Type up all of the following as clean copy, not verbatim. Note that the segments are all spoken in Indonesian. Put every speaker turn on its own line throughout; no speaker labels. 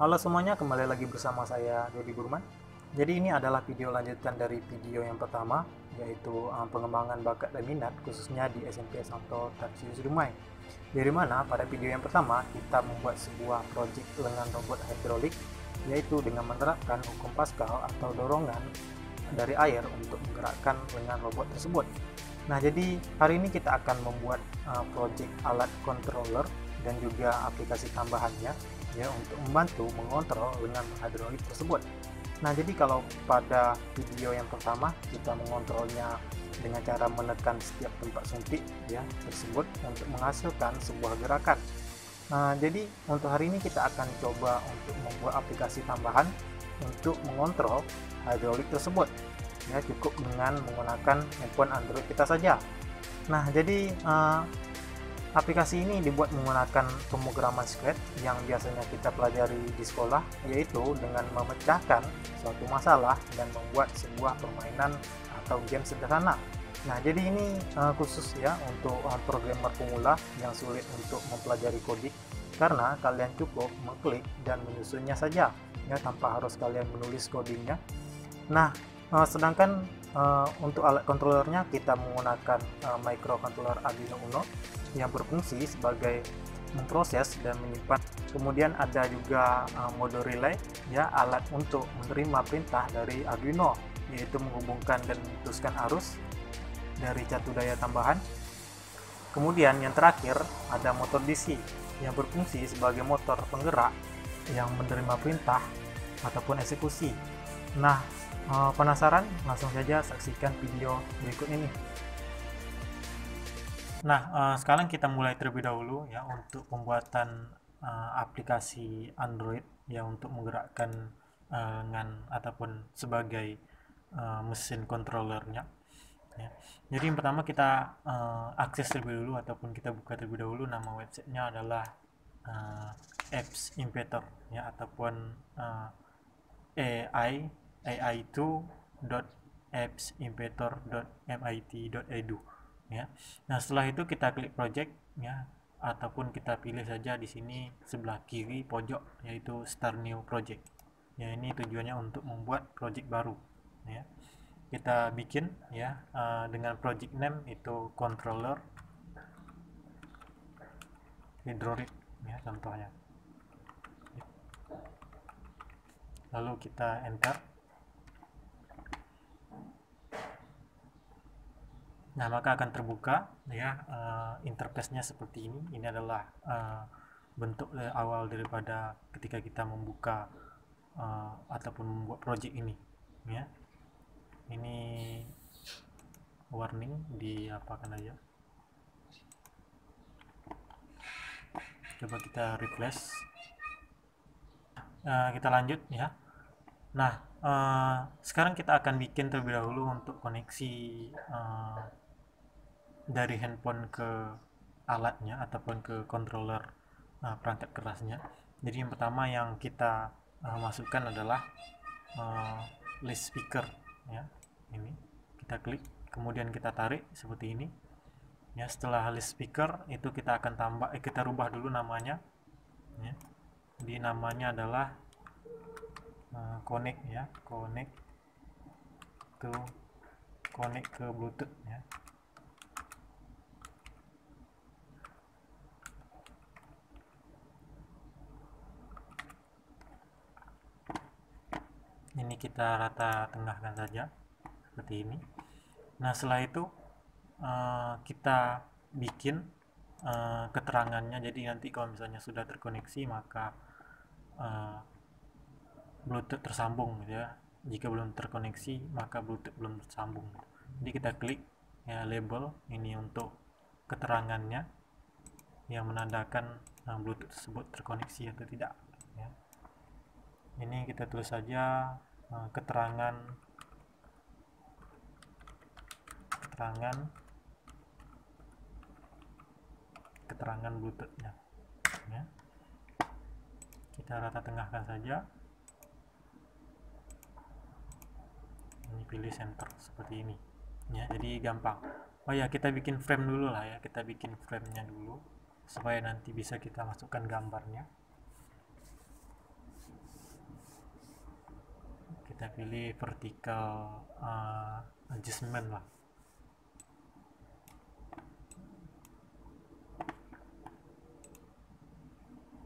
Halo semuanya, kembali lagi bersama saya Dodi Burman. Jadi ini adalah video lanjutan dari video yang pertama, yaitu pengembangan bakat dan minat khususnya di SMP Santo Tarsius Dumai. Dari mana pada video yang pertama kita membuat sebuah proyek lengan robot hidrolik, yaitu dengan menerapkan hukum Pascal atau dorongan dari air untuk menggerakkan lengan robot tersebut. Nah, jadi hari ini kita akan membuat proyek alat controller dan juga aplikasi tambahannya ya untuk membantu mengontrol lengan hidrolik tersebut. Nah, jadi kalau pada video yang pertama kita mengontrolnya dengan cara menekan setiap tempat suntik ya tersebut untuk menghasilkan sebuah gerakan. Nah, jadi untuk hari ini kita akan coba untuk membuat aplikasi tambahan untuk mengontrol hidrolik tersebut. Ya, cukup dengan menggunakan handphone Android kita saja. Nah, jadi aplikasi ini dibuat menggunakan pemrograman script yang biasanya kita pelajari di sekolah, yaitu dengan memecahkan suatu masalah dan membuat sebuah permainan atau game sederhana. Nah, jadi ini khusus ya untuk programmer pemula yang sulit untuk mempelajari coding, karena kalian cukup mengklik dan menyusunnya saja ya tanpa harus kalian menulis codingnya. Nah, sedangkan untuk alat controllernya kita menggunakan microcontroller Arduino Uno yang berfungsi sebagai memproses dan menyimpan. Kemudian ada juga mode relay ya, alat untuk menerima perintah dari Arduino, yaitu menghubungkan dan memutuskan arus dari catu daya tambahan. Kemudian yang terakhir ada motor DC yang berfungsi sebagai motor penggerak yang menerima perintah ataupun eksekusi. Nah, penasaran? Langsung saja saksikan video berikut ini. Nah, sekarang kita mulai terlebih dahulu ya untuk pembuatan aplikasi Android ya untuk menggerakkan lengan ataupun sebagai mesin controllernya. Ya. Jadi yang pertama kita akses terlebih dulu ataupun kita buka terlebih dahulu. Nama websitenya adalah apps Inventor ya ataupun ai2.appsinventor.mit.edu ya. Nah, setelah itu kita klik project ya ataupun kita pilih saja di sini sebelah kiri pojok yaitu start new project. Ya, ini tujuannya untuk membuat project baru ya. Kita bikin ya dengan project name itu controller hidrolik ya contohnya. Lalu kita enter. Nah, maka akan terbuka ya interface-nya seperti ini. Ini adalah bentuk awal daripada ketika kita membuka ataupun membuat project ini ya. Ini warning diapakan aja. Coba kita refresh. Kita lanjut ya. Nah, sekarang kita akan bikin terlebih dahulu untuk koneksi dari handphone ke alatnya ataupun ke controller perangkat kerasnya. Jadi yang pertama yang kita masukkan adalah list speaker ya. Ini kita klik, kemudian kita tarik seperti ini. Ya, setelah list speaker itu kita akan kita rubah dulu namanya. Ya. Jadi namanya adalah connect ya, connect ke Bluetooth ya. Ini kita rata tengahkan saja seperti ini. Nah, setelah itu kita bikin keterangannya. Jadi nanti kalau misalnya sudah terkoneksi maka Bluetooth tersambung gitu ya. Jika belum terkoneksi maka Bluetooth belum tersambung. Jadi kita klik ya label ini untuk keterangannya yang menandakan Bluetooth tersebut terkoneksi atau tidak ya. Ini kita tulis saja keterangan Bluetooth-nya ya. Kita rata tengahkan saja. Ini pilih center seperti ini ya, jadi gampang. Oh ya, kita bikin frame dulu lah ya, kita bikin frame-nya dulu supaya nanti bisa kita masukkan gambarnya. kita pilih vertical adjustment lah.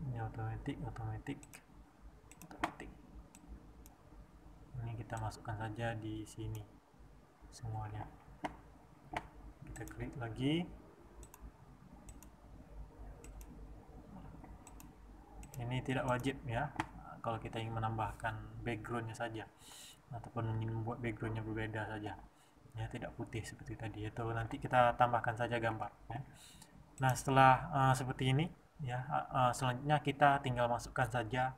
Ini otomatis. Ini kita masukkan saja di sini semuanya. Kita klik lagi. Ini tidak wajib ya, kalau kita ingin menambahkan backgroundnya saja ataupun ingin membuat backgroundnya berbeda saja ya, tidak putih seperti tadi, itu nanti kita tambahkan saja gambar ya. Nah setelah seperti ini ya, selanjutnya kita tinggal masukkan saja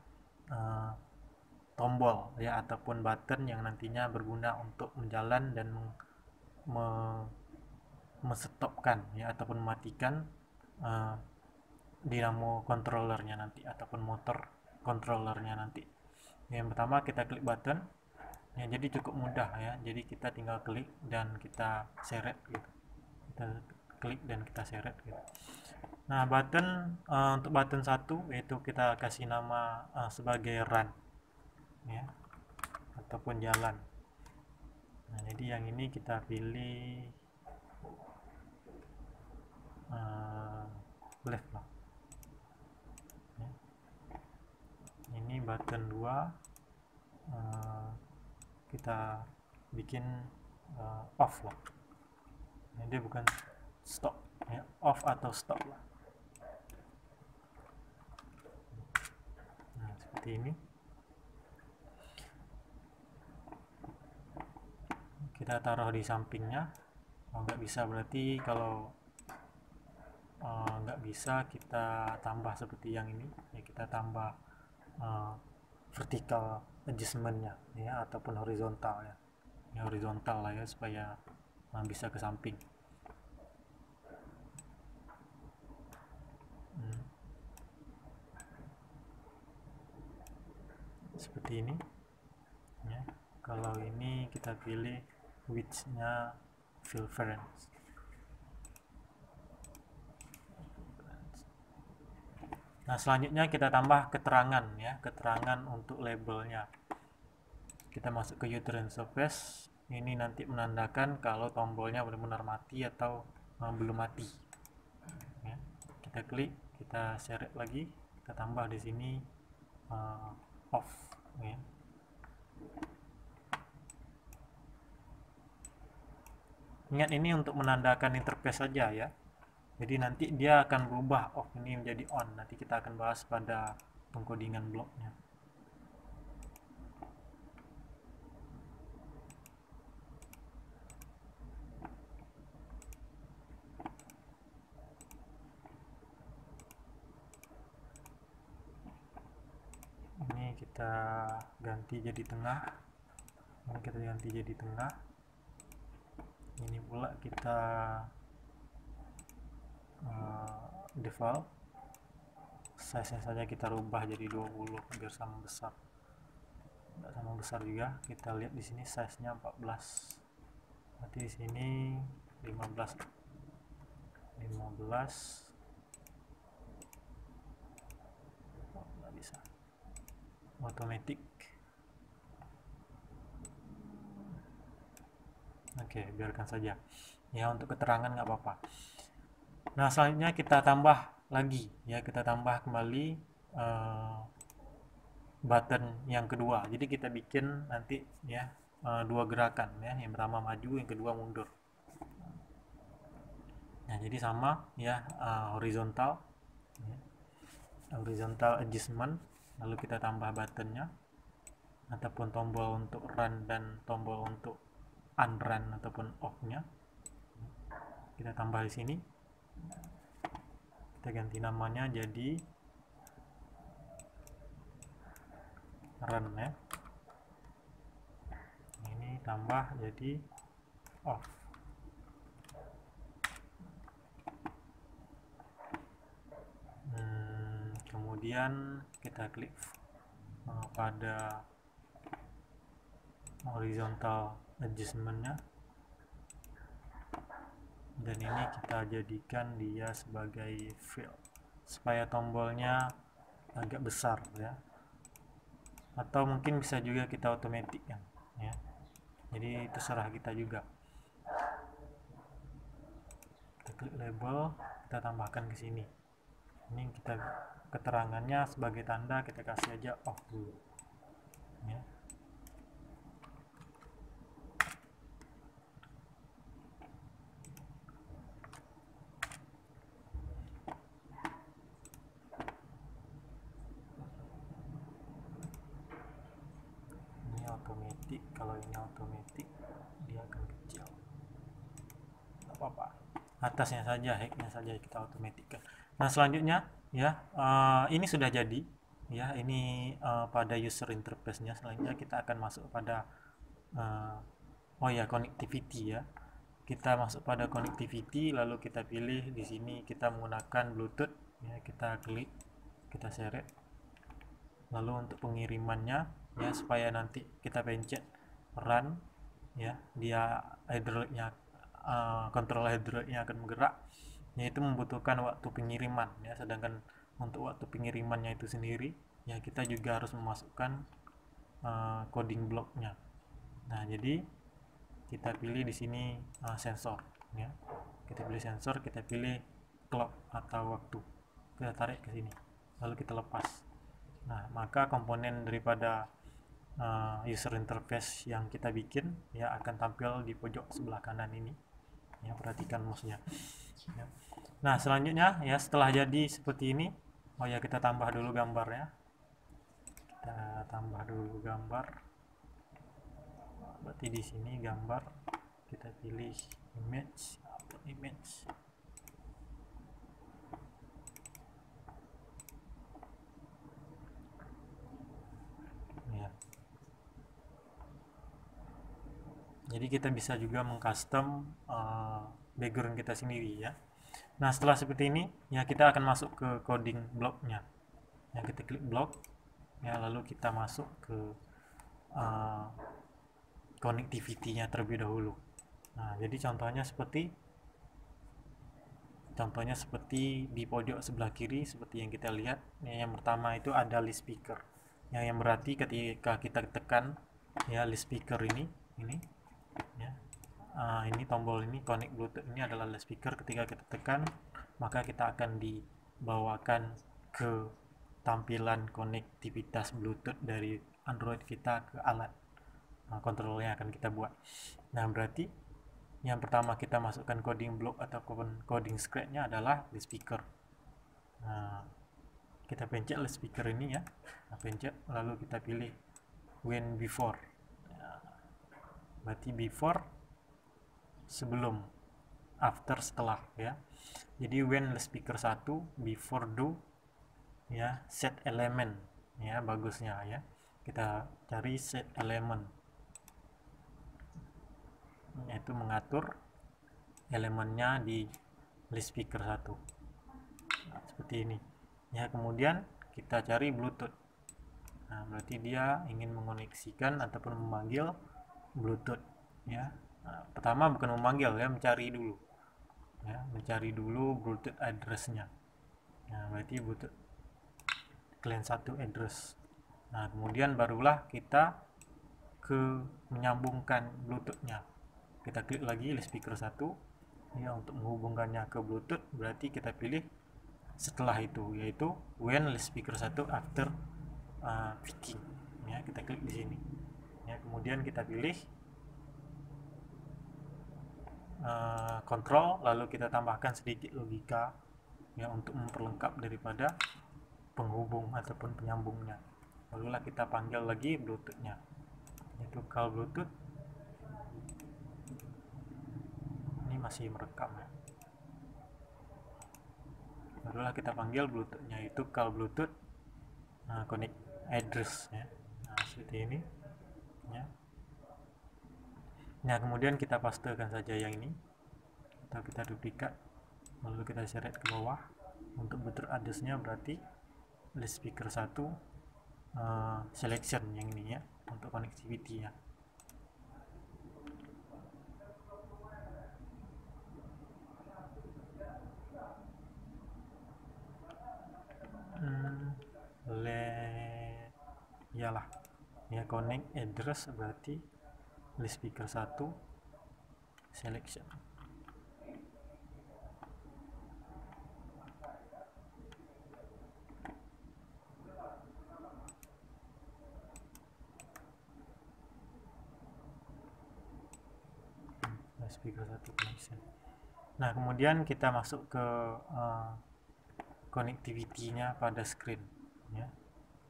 tombol ya ataupun button yang nantinya berguna untuk menjalan dan menstopkan ya ataupun mematikan dinamo controllernya nanti ataupun motor controllernya nanti. Yang pertama kita klik button ya, jadi cukup mudah ya, jadi kita tinggal klik dan kita seret gitu, kita klik dan kita seret gitu. Nah button untuk button 1 yaitu kita kasih nama sebagai run ya ataupun jalan. Nah jadi yang ini kita pilih left lah ya. Ini button 2 kita bikin off lah. Nah, dia bukan stop ya, off atau stop lah. Nah seperti ini. Kita taruh di sampingnya. Nggak bisa berarti kalau nggak bisa kita tambah seperti yang ini ya, kita tambah vertical adjustmentnya ya ataupun horizontal ya, horizontal lah ya supaya bisa ke samping. Seperti ini ya. Kalau ini kita pilih width-nya Fill-Ference. Nah selanjutnya kita tambah keterangan ya, keterangan untuk labelnya. Kita masuk ke user interface. Ini nanti menandakan kalau tombolnya benar-benar mati atau belum mati ya. Kita klik, kita seret lagi, kita tambah di sini off ya. Ingat ini untuk menandakan interface saja ya, jadi nanti dia akan berubah off ini menjadi on, nanti kita akan bahas pada pengkodingan bloknya. Ini kita ganti jadi tengah, ini kita ganti jadi tengah, ini pula kita default size nya saja kita rubah jadi 20 biar sama besar. Nggak sama besar juga, kita lihat di sini size nya 14, berarti di sini 15 nggak bisa otomatis. Oke, biarkan saja ya, untuk keterangan nggak apa-apa. Nah selanjutnya kita tambah lagi ya, kita tambah kembali button yang kedua. Jadi kita bikin nanti ya dua gerakan ya, yang pertama maju, yang kedua mundur. Nah jadi sama ya, horizontal ya, horizontal adjustment, lalu kita tambah buttonnya ataupun tombol untuk run dan tombol untuk unrun ataupun off-nya. Kita tambah di sini. Kita ganti namanya jadi run ya. Ini tambah jadi off. Kemudian kita klik pada horizontal adjustmentnya, dan ini kita jadikan dia sebagai fill supaya tombolnya agak besar ya. atau mungkin bisa juga kita otomatis kan ya. Jadi itu serah kita juga. Kita klik label, kita tambahkan ke sini. Ini kita keterangannya sebagai tanda kita kasih aja off dulu ya. Ini otomatis, kalau ini otomatis dia akan kecil, nggak apa-apa, atasnya saja, hacknya saja kita otomatiskan. Nah selanjutnya ya, ini sudah jadi ya, ini pada user interface-nya. Selanjutnya kita akan masuk pada oh ya, connectivity ya. Kita masuk pada connectivity, lalu kita pilih di sini kita menggunakan Bluetooth ya, kita klik, kita seret. Lalu untuk pengirimannya ya, supaya nanti kita pencet run ya, dia hydrauliknya kontrol hydrauliknya akan bergerak, yaitu membutuhkan waktu pengiriman ya. Sedangkan untuk waktu pengirimannya itu sendiri ya, kita juga harus memasukkan coding blocknya. Nah jadi kita pilih di sini sensor ya, kita pilih sensor, kita pilih clock atau waktu, kita tarik ke sini lalu kita lepas. Nah maka komponen daripada user interface yang kita bikin ya akan tampil di pojok sebelah kanan ini ya, perhatikan mouse-nya ya. Nah selanjutnya ya, setelah jadi seperti ini, oh ya, kita tambah dulu gambarnya, kita tambah dulu gambar. Berarti di sini gambar, kita pilih image, upload image. Ya. Jadi kita bisa juga mengcustom background kita sendiri ya. Nah setelah seperti ini ya, kita akan masuk ke coding blocknya ya, kita klik block ya, lalu kita masuk ke connectivity-nya terlebih dahulu. Nah jadi contohnya seperti di pojok sebelah kiri seperti yang kita lihat ya. Yang pertama itu ada list speaker ya, yang berarti ketika kita tekan ya list speaker ini ya, ini tombol ini connect Bluetooth ini adalah list speaker. Ketika kita tekan, maka kita akan dibawakan ke tampilan konektivitas Bluetooth dari Android kita ke alat kontrol yang akan kita buat. Nah berarti yang pertama kita masukkan coding block ataupun coding script-nya adalah list speaker. Nah kita pencet list speaker ini ya, nah, pencet, lalu kita pilih when before ya, berarti before sebelum, after setelah ya. Jadi when list speaker 1, before do ya, set element ya, bagusnya ya, kita cari set element, yaitu mengatur elemennya di list speaker 1. Nah, seperti ini ya. Kemudian kita cari Bluetooth. Nah berarti dia ingin mengoneksikan ataupun memanggil Bluetooth ya. Nah, pertama bukan memanggil ya, mencari dulu ya, mencari dulu Bluetooth address-nya. Nah berarti Bluetooth client 1 address. Nah kemudian barulah kita menyambungkan Bluetooth-nya. Kita klik lagi list speaker 1 ya, untuk menghubungkannya ke Bluetooth. Berarti kita pilih setelah itu, yaitu when list speaker 1 after picking ya, kita klik di sini ya. Kemudian kita pilih kontrol, lalu kita tambahkan sedikit logika ya, untuk memperlengkap daripada penghubung ataupun penyambungnya. Barulah kita panggil lagi Bluetooth-nya, yaitu call Bluetooth. Ini masih merekam ya. Barulah kita panggil Bluetooth-nya, itu call Bluetooth connect address ya. Nah seperti ini ya. Nah kemudian kita pastekan saja yang ini, atau kita duplikat, lalu kita seret ke bawah. Untuk Bluetooth address-nya berarti list speaker 1 selection yang ini ya, untuk connectivity ya. Iyalah ya. Connect address berarti list speaker 1 selection. Speaker 1 connection. Nah, kemudian kita masuk ke connectivity-nya pada screen ya.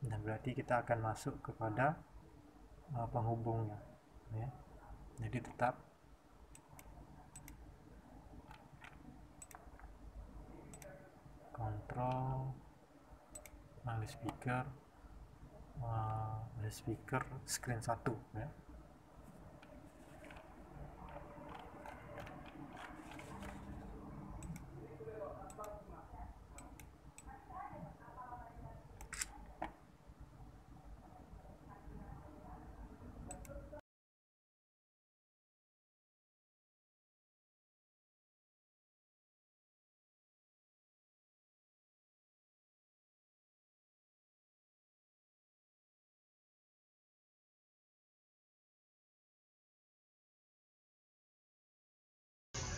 Dan berarti kita akan masuk kepada penghubungnya ya. Jadi tetap kontrol speaker screen 1 ya.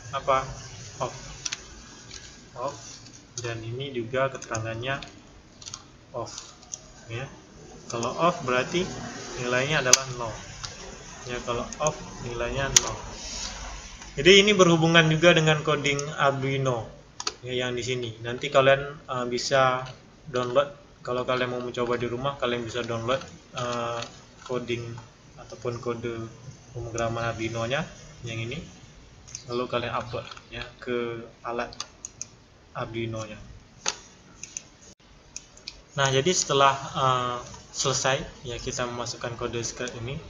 Apa? Off. Dan ini juga keterangannya off ya. Kalau off berarti nilainya adalah 0 ya. Kalau off nilainya 0. Jadi ini berhubungan juga dengan coding Arduino ya, yang di sini. Nanti kalian bisa download, kalau kalian mau mencoba di rumah, kalian bisa download coding ataupun kode pemrograman Arduino-nya yang ini, lalu kalian upload ya ke alat Arduino-nya. Nah, jadi setelah selesai ya kita memasukkan kode script ini,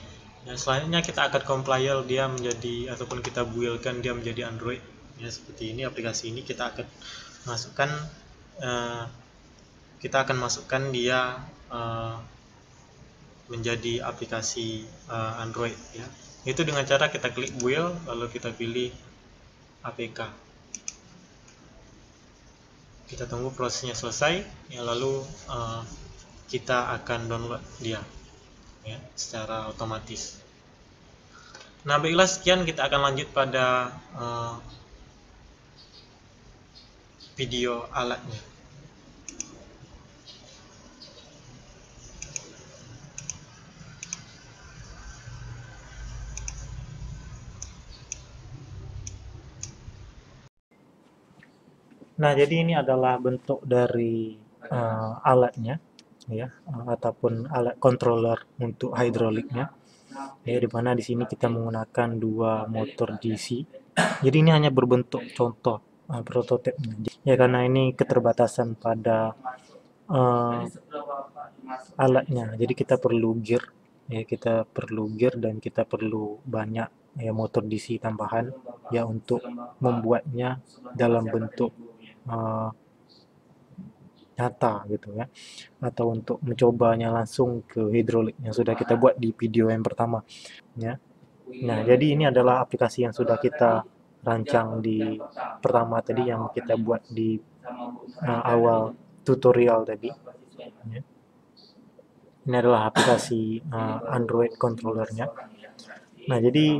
ya selanjutnya kita akan compile dia menjadi, ataupun kita build-kan dia menjadi Android ya, seperti ini. Aplikasi ini kita akan masukkan dia menjadi aplikasi Android ya. Itu dengan cara kita klik build, lalu kita pilih APK. Kita tunggu prosesnya selesai ya, lalu kita akan download dia ya secara otomatis. Nah, baiklah, sekian, kita akan lanjut pada video alatnya. Nah, jadi ini adalah bentuk dari alatnya ya, ataupun alat controller untuk hidroliknya ya, di mana di sini kita menggunakan dua motor DC. Jadi ini hanya berbentuk contoh prototipnya ya, karena ini keterbatasan pada alatnya. Jadi kita perlu gear ya, dan kita perlu banyak ya motor DC tambahan ya untuk membuatnya dalam bentuk nyata gitu ya, atau untuk mencobanya langsung ke hidrolik yang sudah kita buat di video yang pertama ya. Nah, jadi ini adalah aplikasi yang sudah kita rancang di pertama tadi, yang kita buat di awal tutorial tadi ya. Ini adalah aplikasi Android controllernya. Nah, jadi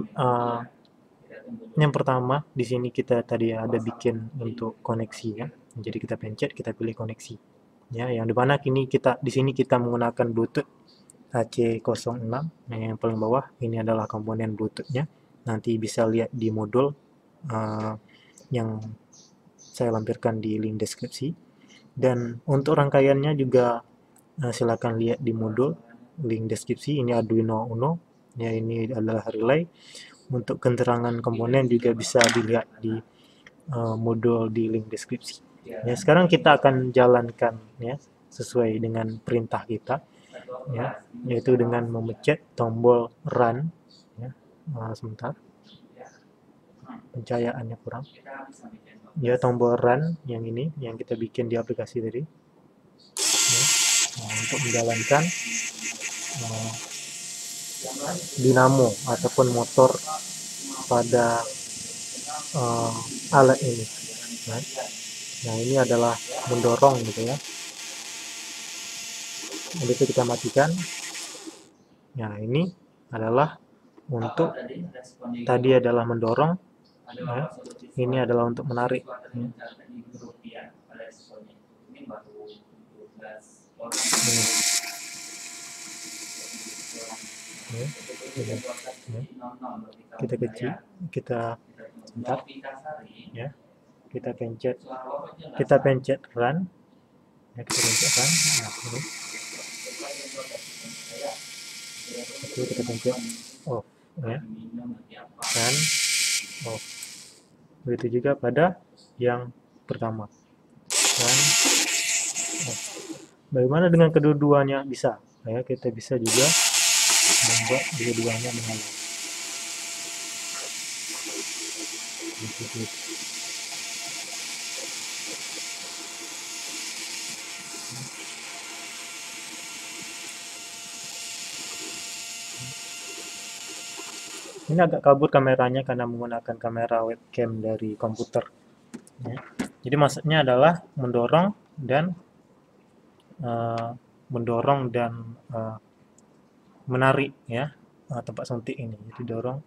yang pertama di sini kita tadi ada bikin untuk koneksi ya. Jadi kita pencet, kita pilih koneksi ya, yang dimana kini di sini kita menggunakan Bluetooth AC06 yang paling bawah. Ini adalah komponen Bluetoothnya, nanti bisa lihat di modul yang saya lampirkan di link deskripsi. Dan untuk rangkaiannya juga silakan lihat di modul link deskripsi. Ini Arduino Uno ya, ini adalah relay. Untuk keterangan komponen juga bisa dilihat di modul di link deskripsi. Ya, sekarang kita akan jalankan ya sesuai dengan perintah kita ya, yaitu dengan memencet tombol run ya. Sebentar, pencahayaannya kurang ya, tombol run yang ini yang kita bikin di aplikasi tadi ya. Untuk menjalankan dinamo ataupun motor pada alat ini ya. Nah, ini adalah mendorong gitu ya. Jadi itu kita matikan. Nah, ini adalah untuk tadi adalah mendorong, ya. Ini adalah untuk menarik. Ya. Ya. Ya. Kita kecil, kita bentar, ya. Kita pencet run, ya, kita pencet run. Nah, ini. Itu kita pencet off, ya. Dan off. Begitu juga pada yang pertama. Dan off. Bagaimana dengan kedua-duanya? Bisa, ya, kita bisa juga membuat kedua-duanya menyala. Ini agak kabur kameranya karena menggunakan kamera webcam dari komputer. Ya. Jadi maksudnya adalah mendorong dan menarik, ya, tempat suntik ini. Jadi dorong,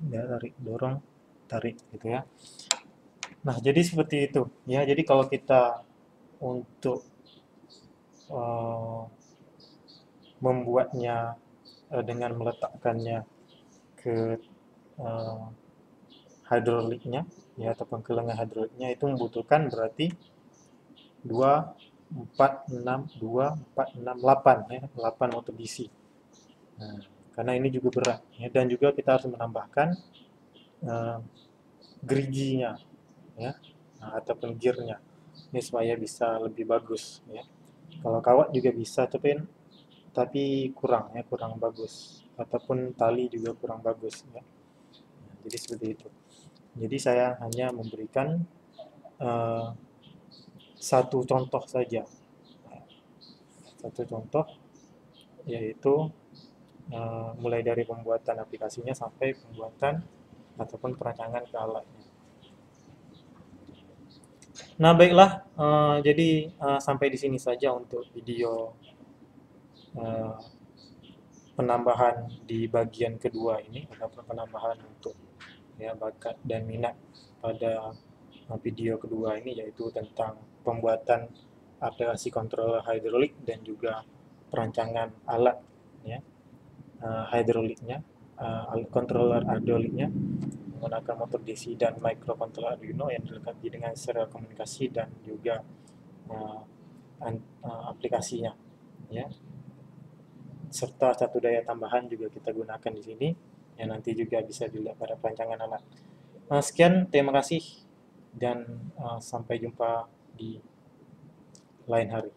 ya, tarik, dorong, tarik, gitu ya. Nah, jadi seperti itu, ya. Jadi kalau kita untuk membuatnya dengan meletakkannya ke hidroliknya, ya, ataupun ke lengan hidroliknya, itu membutuhkan berarti 2, 4, 6, 2, 4, 6, 8, ya, 8 motor DC. Nah, karena ini juga berat, ya, dan juga kita harus menambahkan geriginya, ya, ataupun gearnya, ini supaya bisa lebih bagus, ya. Kalau kawat juga bisa, tapi kurang, ya, kurang bagus, ataupun tali juga kurang bagus, ya. Jadi seperti itu. Jadi saya hanya memberikan satu contoh saja, yaitu mulai dari pembuatan aplikasinya sampai pembuatan ataupun perancangan ke alatnya. Nah, baiklah, jadi sampai di sini saja untuk video penambahan di bagian kedua ini, ataupun penambahan untuk, ya, bakat dan minat pada video kedua ini, yaitu tentang pembuatan aplikasi controller hidrolik dan juga perancangan alat, ya, hidroliknya, controller hidroliknya menggunakan motor DC dan microcontroller Arduino yang dilengkapi dengan serial komunikasi dan juga aplikasinya, ya, serta satu daya tambahan juga kita gunakan di sini yang nanti juga bisa dilihat pada perancangan alat. Sekian, terima kasih, dan sampai jumpa di lain hari.